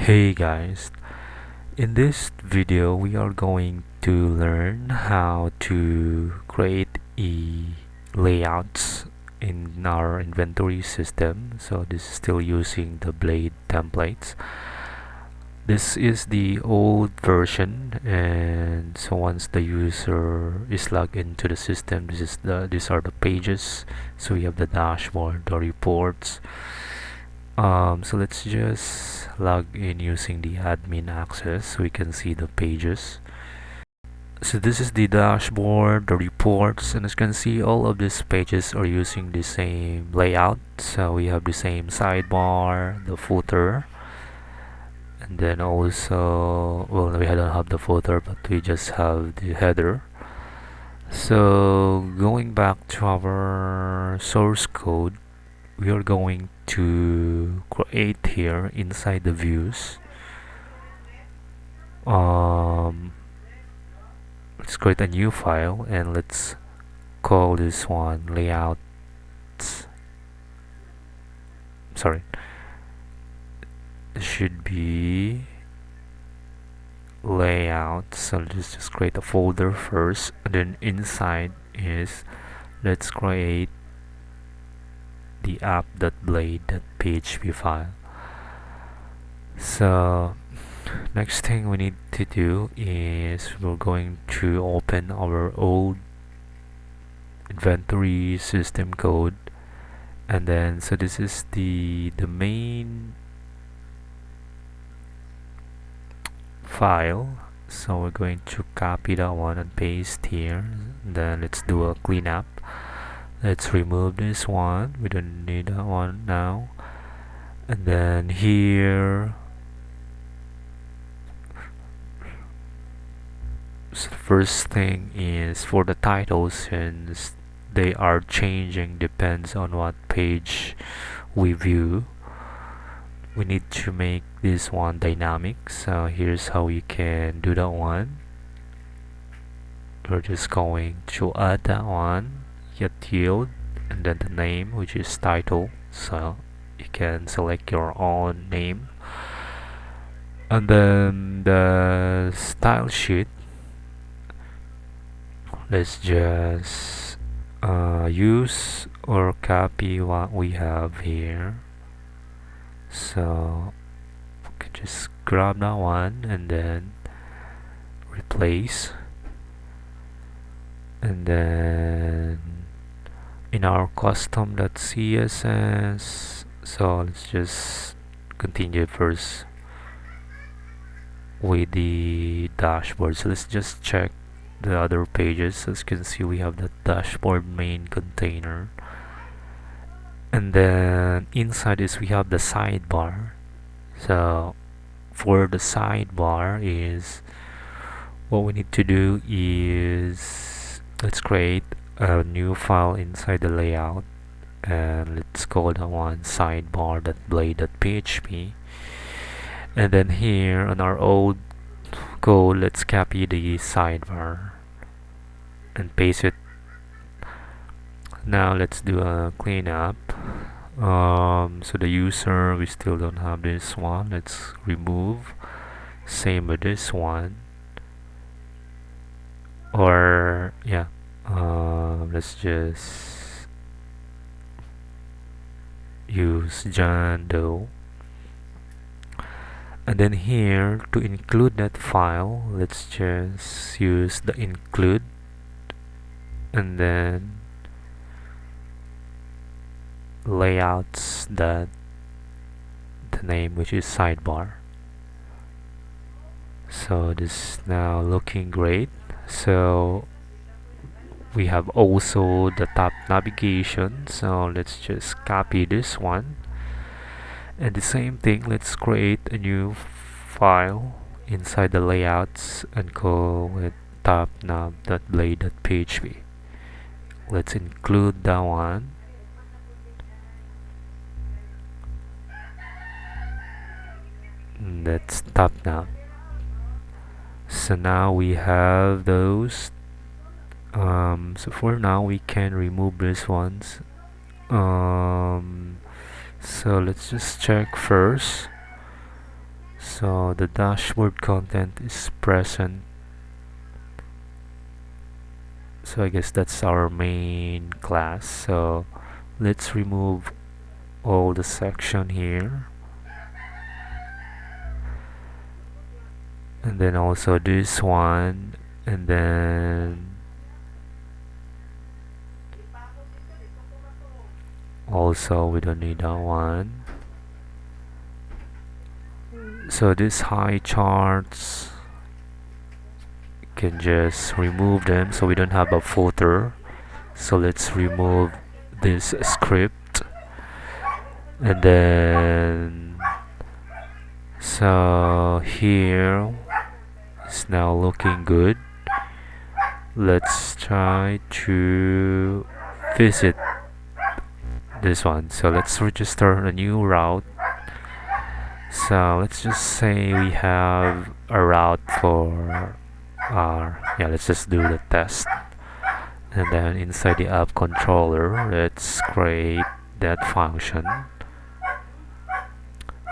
Hey guys, in this video we are going to learn how to create layouts in our inventory system. So this is still using the Blade templates. This is the old version, and so once the user is logged into the system, these are the pages. So we have the dashboard, the reports. So let's just log in using the admin access so we can see the pages. So this is the dashboard, the reports, and as you can see, all of these pages are using the same layout. So we have the same sidebar, the footer, and then also, well, we don't have the footer, but we just have the header. So going back to our source code, we are going to create here inside the views. Let's create a new file and let's call this one layouts. Sorry, it should be layout. So let's just create a folder first, and then inside is let's create the app.blade.php file. So next thing we need to do is we're going to open our old inventory system code, and then so this is the main file. So we're going to copy that one and paste here. Then let's do a cleanup. Let's remove this one, we don't need that one now. And then here, so the first thing is for the titles, since they are changing depends on what page we view, we need to make this one dynamic. So here's how you can do that one. We're just going to add that one, get yield, and then the name, which is title. So you can select your own name, and then the style sheet, let's just use or copy what we have here. So we can just grab that one and then replace, and then in our custom.css, so let's just continue first with the dashboard. So let's just check the other pages. As you can see, we have the dashboard main container, and then inside this we have the sidebar. So for the sidebar is what we need to do is let's create a new file inside the layout, and let's call that one sidebar.blade.php. And then here on our old code, let's copy the sidebar and paste it. Now let's do a cleanup. So the user, we still don't have this one. Let's remove. Same with this one. Or yeah, let's just use John Doe. And then here to include that file, let's just use the include, and then layouts that the name, which is sidebar. So this is now looking great. So we have also the top navigation, so let's just copy this one, and the same thing, let's create a new file inside the layouts and call it topnav.blade.php. Let's include that one. That's top nav. So now we have those. So for now we can remove these ones. So let's just check first. So the dashboard content is present. So I guess that's our main class. So let's remove all the section here, and then also this one, and then also we don't need that one. So these high charts, can just remove them so we don't have a footer. So let's remove this script, and then so here it's now looking good. Let's try to visit this one. So let's register a new route. So let's just say we have a route for our, let's just do the test. And then inside the app controller, let's create that function.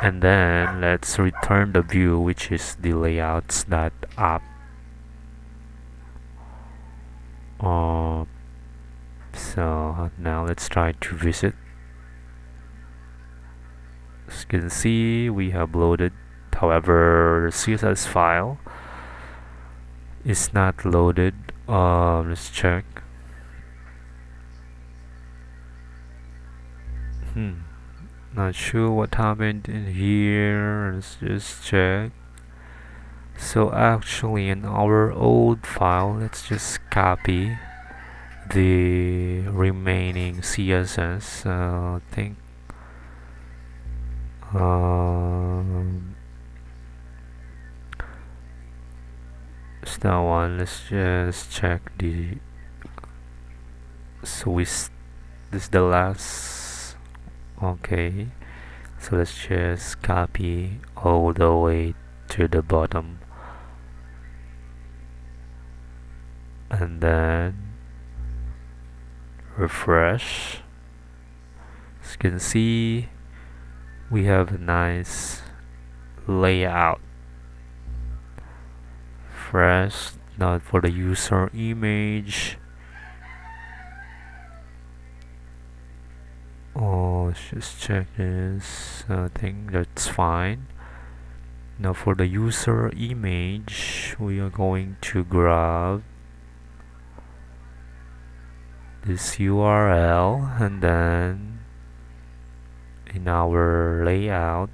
And then let's return the view, which is the layouts.app. So now let's try to visit. As you can see, we have loaded. However, the CSS file is not loaded. Let's check. Not sure what happened in here. Let's just check. So actually in our old file, let's just copy the remaining CSS. I think it's that one. Let's just check the, so this is the last. Okay, so let's just copy all the way to the bottom, and then refresh. As you can see, we have a nice layout. Fresh. Now for the user image. Let's just check this. I think that's fine. Now for the user image, we are going to grab this URL, and then in our layout,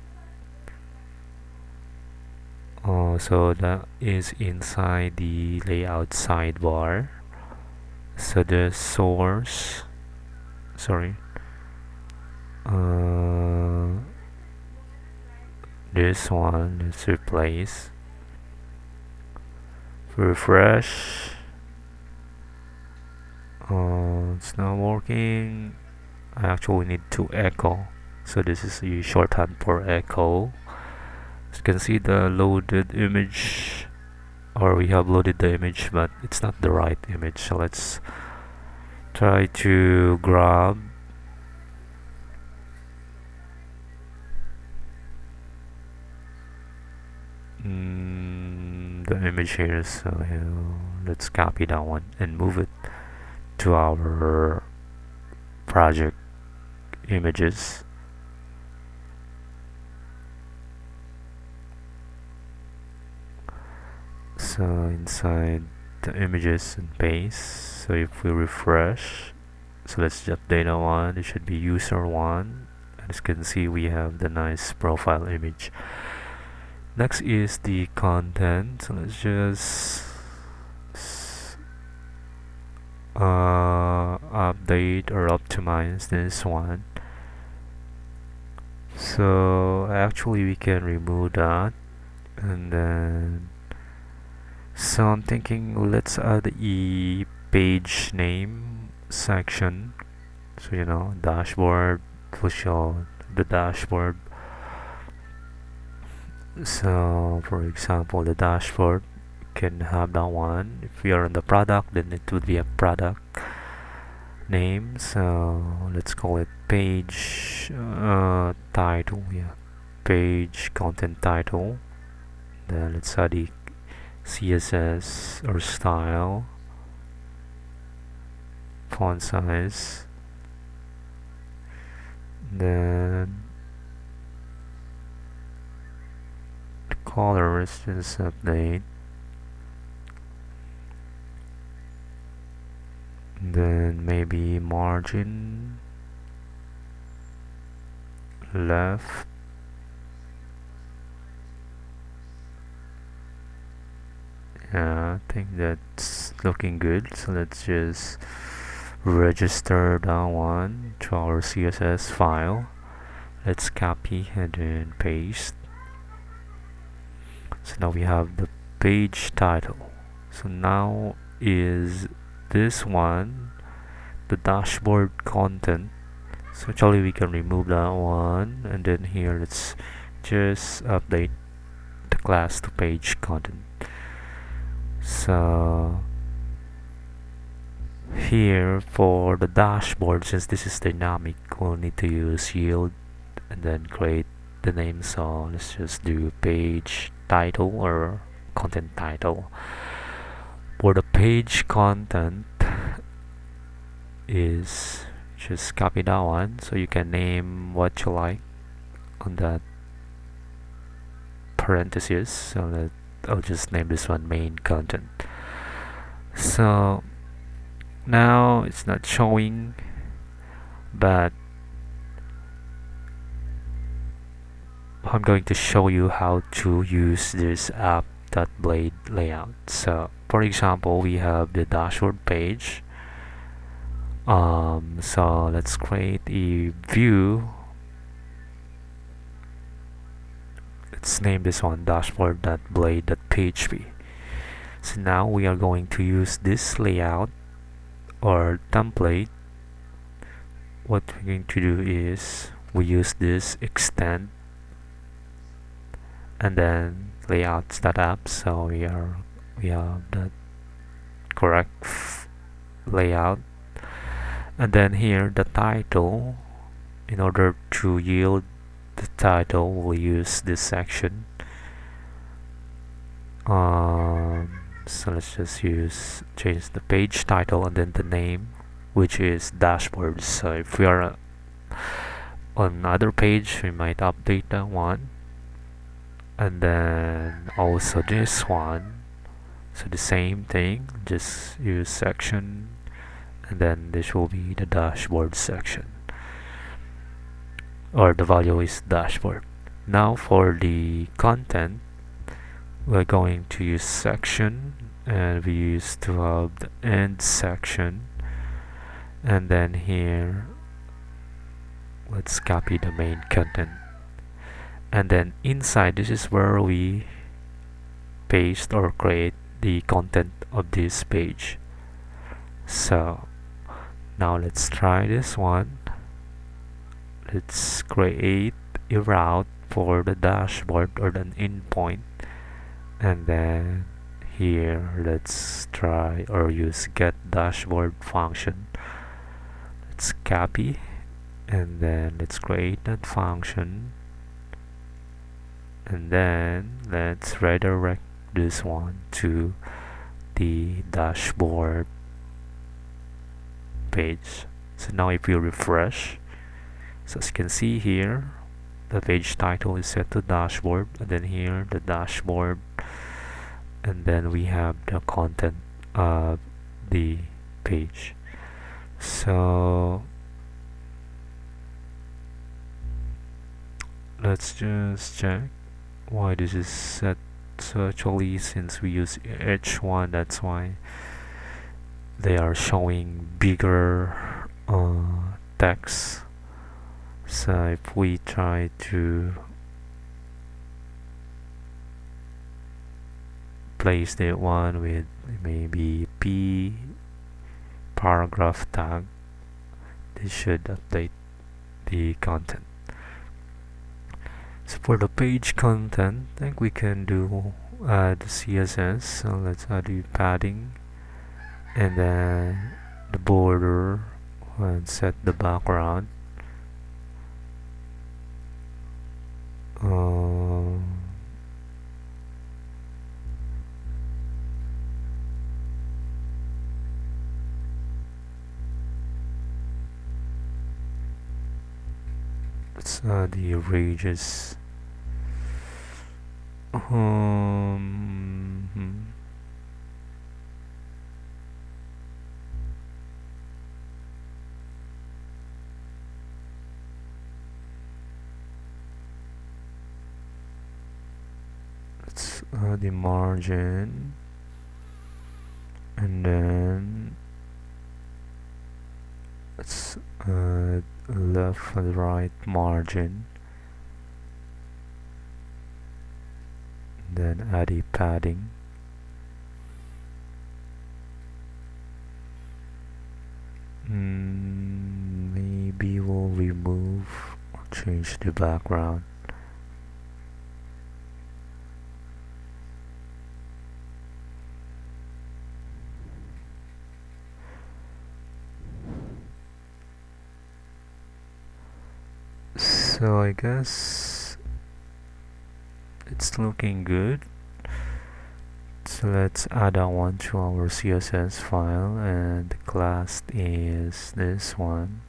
so that is inside the layout sidebar. So the source, sorry, this one, let's replace. Refresh. It's not working. I actually need to echo, so this is the shorthand for echo. As you can see, the loaded image, or we have loaded the image, but it's not the right image. So let's try to grab the image here. So let's copy that one and move it to our project images. So inside the images and paste, so if we refresh, so let's just update that one. It should be user one. As you can see, we have the nice profile image. Next is the content. So let's just update or optimize this one. So actually we can remove that, and then so I'm thinking let's add a page name section. So dashboard will show the dashboard. So for example, the dashboard can have that one. If we are on the product, then it would be a product name. So let's call it page title. Page content title. then let's add the CSS or style, font size, then the color is just update, then maybe margin left, yeah, I think that's looking good. So let's just register that one to our CSS file. Let's copy and then paste. So now we have the page title. So now is this one the dashboard content. So actually we can remove that one, and then here let's just update the class to page content. So here for the dashboard, since this is dynamic, we'll need to use yield and then create the name. So let's just do page title or content title. For the page content is just copy that one, so you can name what you like on that parentheses. So I'll just name this one main content. So now it's not showing, but I'm going to show you how to use this app.blade layout. So for example, we have the dashboard page. So let's create a view. Let's name this one dashboard.blade.php. So now we are going to use this layout or template. What we're going to do is we use this extend and then layouts.app. So we have the correct layout, and then here the title. In order to yield the title, we'll use this section. So let's just change the page title and then the name, which is dashboard. So if we are on another page, we might update that one, and then also this one. So the same thing, just use section, and then this will be the dashboard section, or the value is dashboard. Now for the content, we're going to use section, and we used to have the end section, and then here let's copy the main content, and then inside this is where we paste or create the content of this page. So now let's try this one. Let's create a route for the dashboard or an endpoint, and then here let's try or use get dashboard function. Let's copy, and then let's create that function, and then let's redirect this one to the dashboard page. So now if we refresh, so as you can see here, the page title is set to dashboard, and then here the dashboard, and then we have the content of the page. So let's just check why this is set. So actually, since we use H1, that's why they are showing bigger text. So if we try to place the one with maybe P paragraph tag, this should update the content. So for the page content, I think we can do add CSS. So let's add the padding, and then the border, and set the background. the ranges. Um, let's the margin, and then let's left and right margin, then add a padding. Maybe we'll remove or change the background. So I guess it's looking good. So let's add that one to our CSS file, and the class is this one.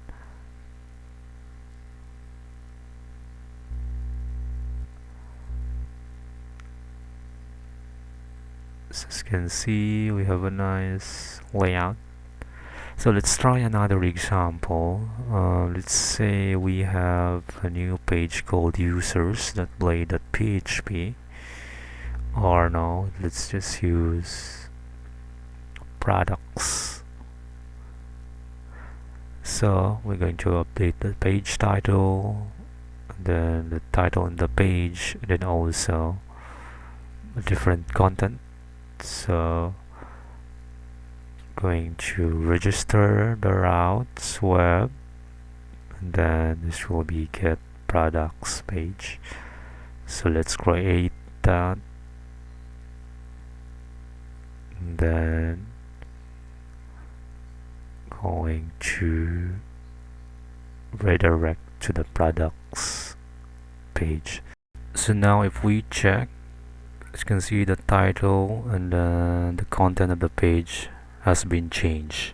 So as you can see, we have a nice layout. So let's try another example. Let's say we have a new page called users.blade.php, or no, let's just use products. So we're going to update the page title, then the title in the page, and then also a different content. So going to register the routes web, and then this will be get products page. So let's create that, and then going to redirect to the products page. So now if we check, as you can see, the title and the content of the page has been changed.